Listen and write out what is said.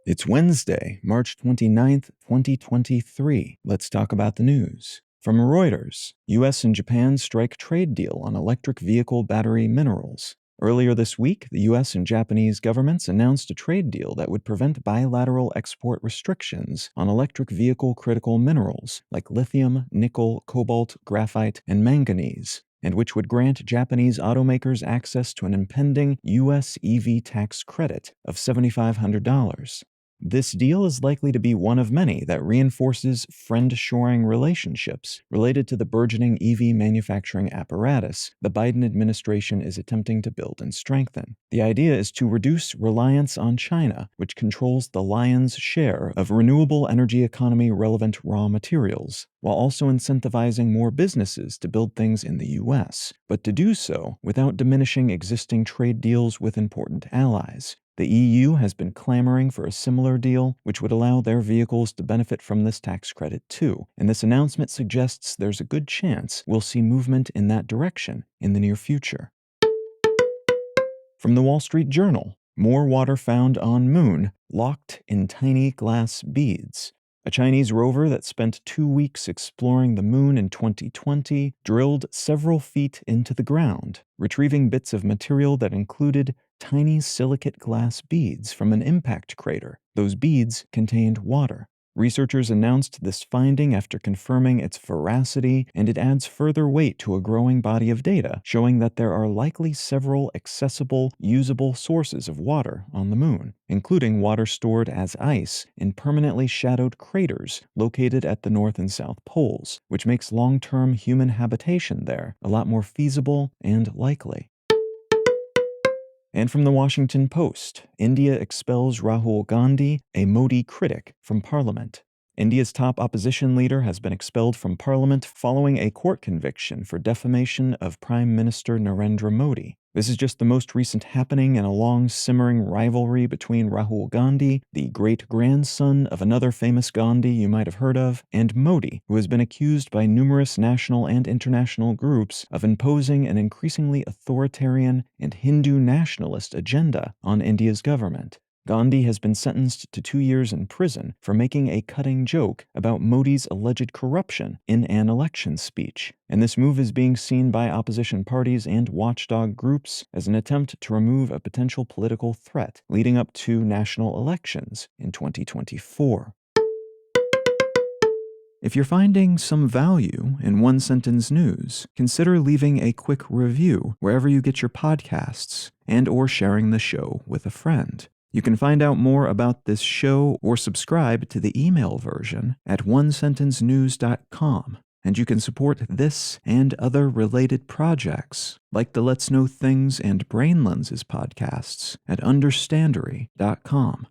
It's Wednesday, March 29th, 2023. Let's talk about the news. From Reuters, U.S. and Japan strike trade deal on electric vehicle battery minerals. Earlier this week, the U.S. and Japanese governments announced a trade deal that would prevent bilateral export restrictions on electric vehicle critical minerals like lithium, nickel, cobalt, graphite, and manganese, and which would grant Japanese automakers access to an impending U.S. EV tax credit of $7,500. This deal is likely to be one of many that reinforces friend-shoring relationships related to the burgeoning EV manufacturing apparatus the Biden administration is attempting to build and strengthen. The idea is to reduce reliance on China, which controls the lion's share of renewable energy economy-relevant raw materials, while also incentivizing more businesses to build things in the U.S., but to do so without diminishing existing trade deals with important allies. The EU has been clamoring for a similar deal, which would allow their vehicles to benefit from this tax credit too, and this announcement suggests there's a good chance we'll see movement in that direction in the near future. From the Wall Street Journal, more water found on moon, locked in tiny glass beads. A Chinese rover that spent 2 weeks exploring the moon in 2020 drilled several feet into the ground, retrieving bits of material that included tiny silicate glass beads from an impact crater. Those beads contained water. Researchers announced this finding after confirming its veracity, and it adds further weight to a growing body of data showing that there are likely several accessible, usable sources of water on the moon, including water stored as ice in permanently shadowed craters located at the North and South Poles, which makes long-term human habitation there a lot more feasible and likely. And from the Washington Post, India expels Rahul Gandhi, a Modi critic, from parliament. India's top opposition leader has been expelled from parliament following a court conviction for defamation of Prime Minister Narendra Modi. This is just the most recent happening in a long simmering rivalry between Rahul Gandhi, the great-grandson of another famous Gandhi you might have heard of, and Modi, who has been accused by numerous national and international groups of imposing an increasingly authoritarian and Hindu nationalist agenda on India's government. Gandhi has been sentenced to 2 years in prison for making a cutting joke about Modi's alleged corruption in an election speech, and this move is being seen by opposition parties and watchdog groups as an attempt to remove a potential political threat leading up to national elections in 2024. If you're finding some value in One Sentence News, consider leaving a quick review wherever you get your podcasts and/or sharing the show with a friend. You can find out more about this show or subscribe to the email version at onesentencenews.com, and you can support this and other related projects, like the Let's Know Things and Brain Lenses podcasts, at understandery.com.